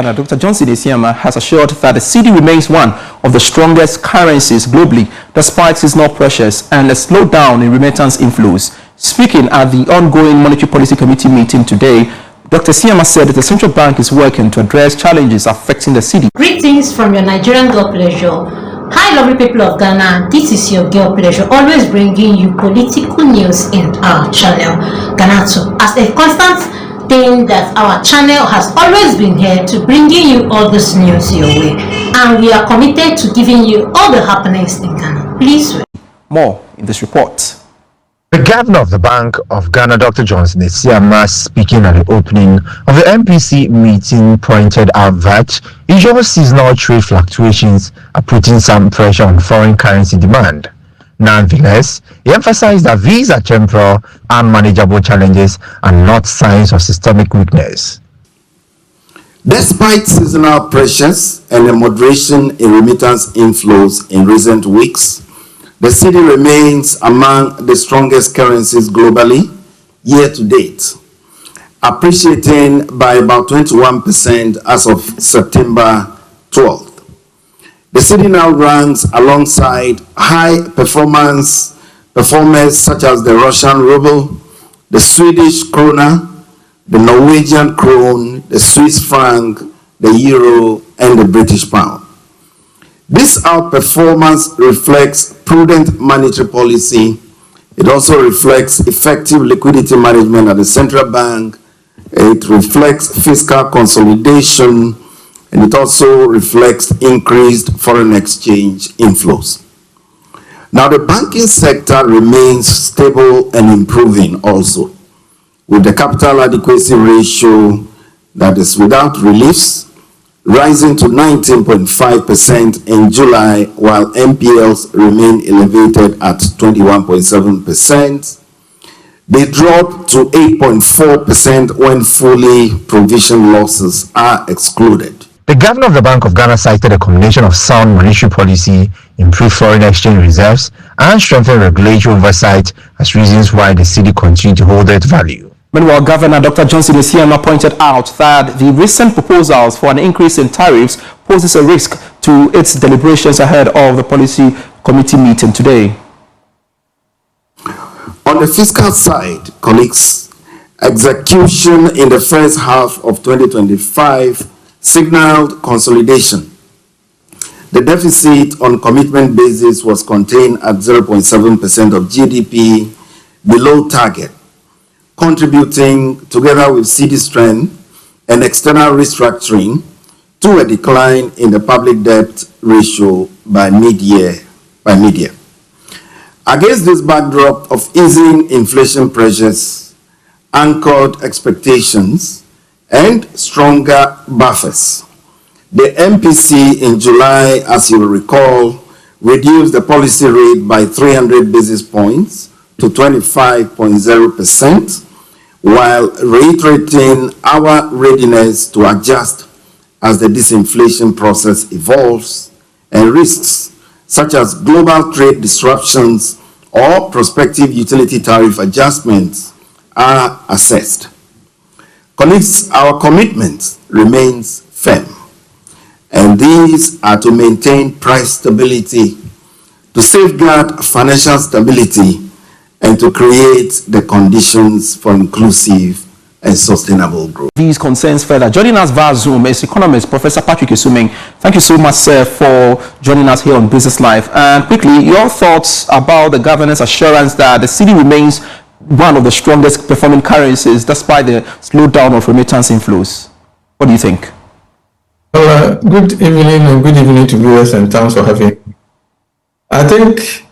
Dr. Johnson Esiama has assured that the cedi remains one of the strongest currencies globally despite seasonal pressures and a slowdown in remittance inflows. Speaking at the ongoing Monetary Policy Committee meeting today, Dr. Esiama said that the central bank is working to address challenges affecting the cedi. Greetings from your Nigerian girl pleasure. Hi lovely people of Ghana, this is your girl pleasure, always bringing you political news in our channel, Ghanatube. As a constant thing that our channel has always been here to bringing you all this news your way, and we are committed to giving you all the happenings in Ghana. Please wait. More in this report. The governor of the Bank of Ghana, Dr. Johnson Esiama, speaking at the opening of the MPC meeting, pointed out that usual seasonal trade fluctuations are putting some pressure on foreign currency demand. Nonetheless, he emphasized that these are temporal and manageable challenges and not signs of systemic weakness. Despite seasonal pressures and a moderation in remittance inflows in recent weeks, the cedi remains among the strongest currencies globally year to date, appreciating by about 21% as of September 12th. The cedi now ranks alongside high performers such as the Russian ruble, the Swedish krona, the Norwegian krone, the Swiss franc, the euro, and the British pound. This outperformance reflects prudent monetary policy. It also reflects effective liquidity management at the central bank. It reflects fiscal consolidation, and it also reflects increased foreign exchange inflows. Now, the banking sector remains stable and improving also, with the capital adequacy ratio that is without reliefs rising to 19.5% in July, while NPLs remain elevated at 21.7%. They dropped to 8.4% when fully provisioned losses are excluded. The governor of the Bank of Ghana cited a combination of sound monetary policy, improved foreign exchange reserves, and strengthened regulatory oversight as reasons why the cedi continued to hold its value. Meanwhile, Governor Dr. Johnson Esiama pointed out that the recent proposals for an increase in tariffs poses a risk to its deliberations ahead of the policy committee meeting today. On the fiscal side, colleagues, execution in the first half of 2025 signaled consolidation. The deficit on commitment basis was contained at 0.7% of GDP, below target, contributing, together with cedi strength and external restructuring, to a decline in the public debt ratio by mid-year. Against this backdrop of easing inflation pressures, anchored expectations, and stronger buffers, the MPC in July, as you will recall, reduced the policy rate by 300 basis points to 25.0%, while reiterating our readiness to adjust as the disinflation process evolves and risks such as global trade disruptions or prospective utility tariff adjustments are assessed. Colleagues, our commitment remains firm, and these are to maintain price stability, to safeguard financial stability, and to create the conditions for inclusive and sustainable growth. These concerns further. Joining us via Zoom is economist Professor Patrick Isuming. Thank you so much, sir, for joining us here on Business Live. And quickly, your thoughts about the governor's assurance that the cedi remains one of the strongest performing currencies despite the slowdown of remittance inflows. What do you think? Well, good evening and good evening to viewers, and thanks for having me. I think,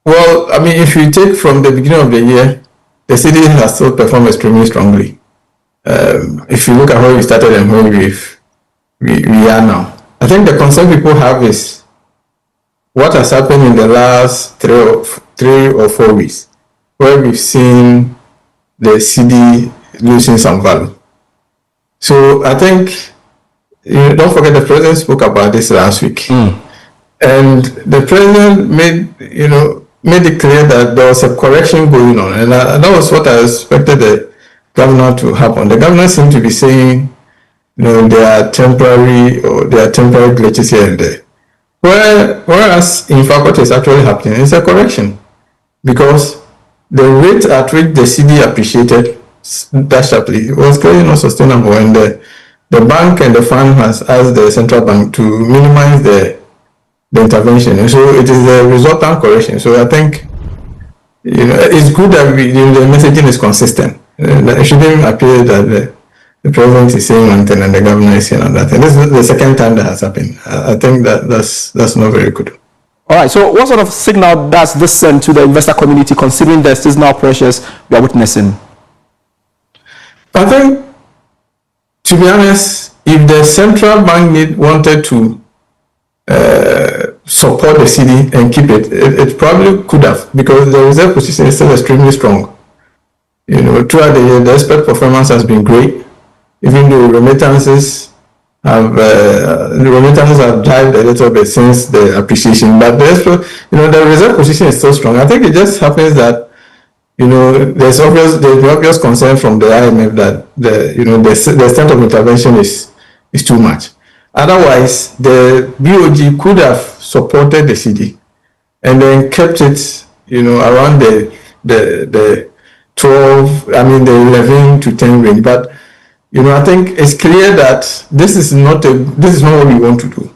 well, I mean, if you take from the beginning of the year, the cedi has still performed extremely strongly. If you look at where we started and where we are now, I think the concern people have is what has happened in the last three or 4 weeks, where we've seen the cedi losing some value. So I think, don't forget the president spoke about this last week. And the president made it clear that there was a correction going on, and that was what I expected the governor to happen. The governor seemed to be saying there are temporary glitches here and there. Whereas in fact what is actually happening is a correction, because the rate at which the CD appreciated that sharply was clearly not sustainable, and the bank and the fund has asked the central bank to minimize the intervention, and so it is the resultant correction. So I think it's good that the messaging is consistent. It shouldn't appear that the president is saying one thing and the governor is saying another thing. This is the second time that has happened. I think that's not very good. All right, so what sort of signal does this send to the investor community, considering the seasonal pressures we are witnessing? I think, to be honest, if the central bank wanted to support the CD and keep it probably could have, because the reserve position is still extremely strong. Throughout the year, the export performance has been great, even though remittances have dived a little bit since the appreciation. But the reserve position is still strong. I think it just happens that there's obvious concern from the IMF that the extent of intervention is too much. Otherwise, the BOG could have supported the CD and then kept it, around the 11 to 10 range. But I think it's clear that this is not what we want to do,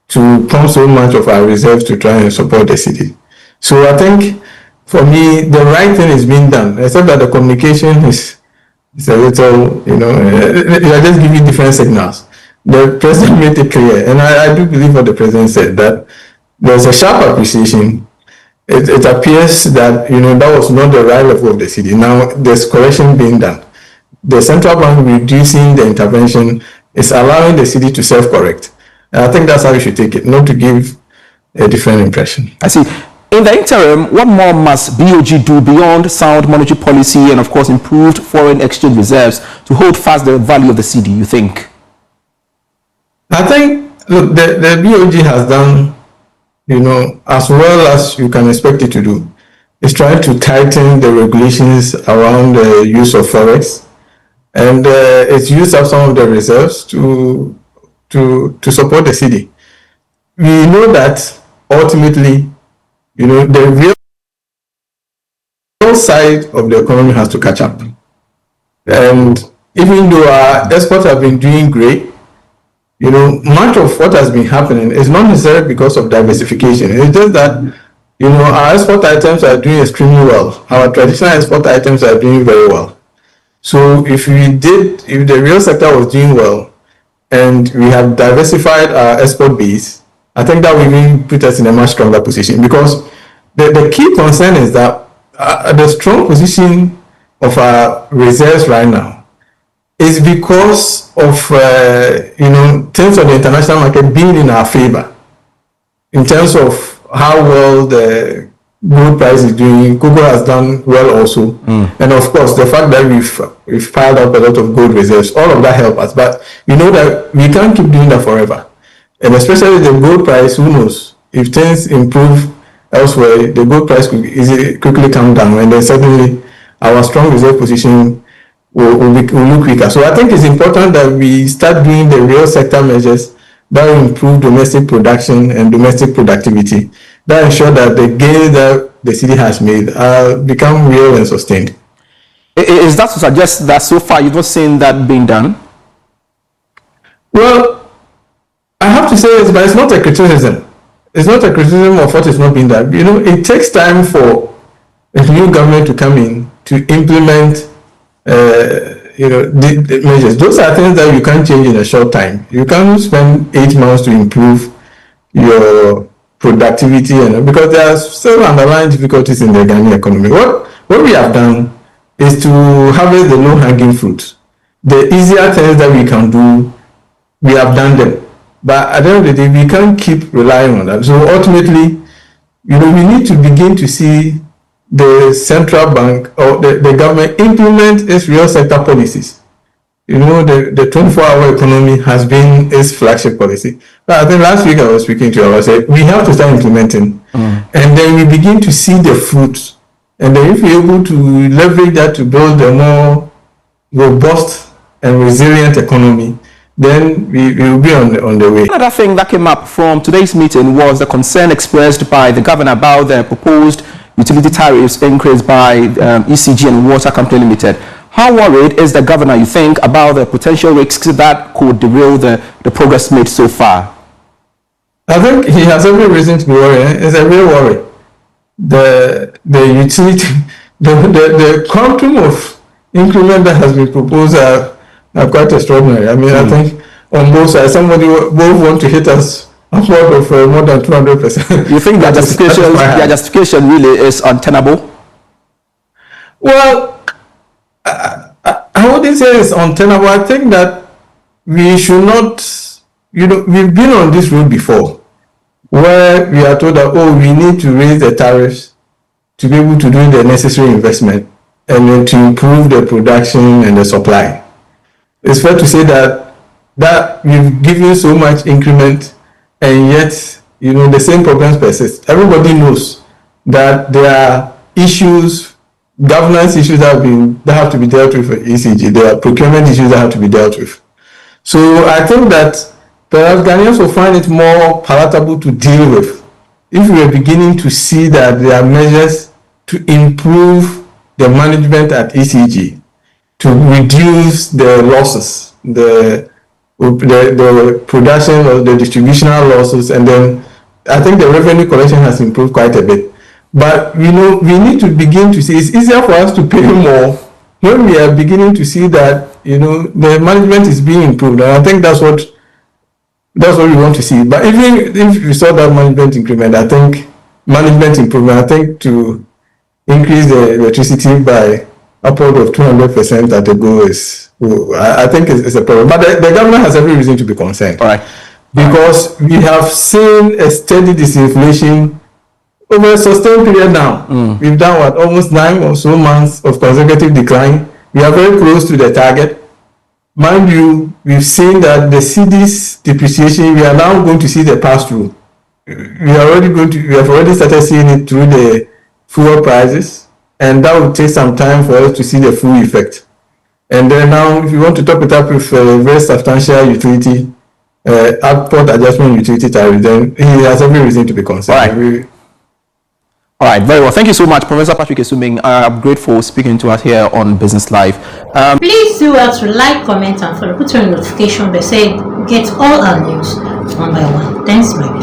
to pump so much of our reserves to try and support the CD. So I think, for me, the right thing is being done, except that the communication is a little, they are just giving different signals. The president made it clear, and I do believe what the president said, that there's a sharp appreciation. It appears that, that was not the right level of the CD. Now, there's correction being done. The central bank reducing the intervention is allowing the CD to self-correct. And I think that's how you should take it, not to give a different impression. I see. In the interim, what more must BOG do beyond sound monetary policy and, of course, improved foreign exchange reserves to hold fast the value of the CD, you think? I think, look, the BOG has done, as well as you can expect it to do. It's trying to tighten the regulations around the use of forex, and it's used up some of the reserves to support the CD. We know that ultimately, the real side of the economy has to catch up. And even though our exports have been doing great, much of what has been happening is not necessarily because of diversification. It's just that, our export items are doing extremely well. Our traditional export items are doing very well. So if the real sector was doing well and we have diversified our export base, I think that will even put us in a much stronger position, because the key concern is that the strong position of our reserves right now is because of things on the international market being in our favor, in terms of how well the gold price is doing. Cocoa has done well also, and of course the fact that we've piled up a lot of gold reserves, all of that help us. But that we can't keep doing that forever, and especially the gold price. Who knows, if things improve elsewhere, the gold price could quickly come down, and then suddenly our strong reserve position will look weaker. So I think it's important that we start doing the real sector measures that will improve domestic production and domestic productivity, that ensure that the gains that the city has made become real and sustained. Is that to suggest that so far you've not seen that being done? Well, I have to say this, but it's not a criticism. It's not a criticism of what is not being done. It takes time for a new government to come in to implement the measures. Those are things that you can't change in a short time. You can't spend 8 months to improve your productivity, because there are still underlying difficulties in the Ghanaian economy. What we have done is to harvest the low-hanging fruits. The easier things that we can do, we have done them. But at the end of the day, we can't keep relying on that. So ultimately, we need to begin to see the central bank or the government implement its real sector policies. The 24-hour economy has been its flagship policy. But I think last week I was speaking to you, I said, we have to start implementing. And then we begin to see the fruits. And then if we're able to leverage that to build a more robust and resilient economy, then we will be on the way. Another thing that came up from today's meeting was the concern expressed by the governor about the proposed utility tariffs increased by ECG and Water Company Limited. How worried is the governor, you think, about the potential risks that could derail the progress made so far? I think he has every reason to be worried. It's a real worry. The utility, the quantum of increment that has been proposed are quite extraordinary. I mean, I think on both sides, both want to hit us upward of more than 200%. You think that justification really is untenable? Well, I wouldn't say it's untenable. I think that we should not, we've been on this road before, where we are told that, we need to raise the tariffs to be able to do the necessary investment and then to improve the production and the supply. It's fair to say that we've given so much increment, and yet, the same problems persist. Everybody knows that there are issues, governance issues that have to be dealt with for ECG. There are procurement issues that have to be dealt with. So I think that perhaps Ghanaians will find it more palatable to deal with if we are beginning to see that there are measures to improve the management at ECG, to reduce the losses, the production or the distributional losses, and then I think the revenue collection has improved quite a bit. But we need to begin to see it's easier for us to pay more when we are beginning to see that the management is being improved, and I think that's what we want to see. But even if we saw that management improvement, I think to increase the electricity by upward of 200% at the goal I think it's a problem. But the government has every reason to be concerned. All right. Because we have seen a steady disinflation over a sustained period now. We've done almost 9 or so months of consecutive decline. We are very close to the target. Mind you, we've seen that the cedi's depreciation, we are now going to see the pass-through. We have already started seeing it through the fuel prices, and that will take some time for us to see the full effect. And then now, if you want to top it up with a very substantial utility, output adjustment utility tariff, then he has every reason to be concerned. All right, very well. Thank you so much, Professor Patrick Esuming. I'm grateful speaking to us here on Business Live. Please do well to like, comment, and follow. Put on notification bell. Say get all our news one by one. Thanks, my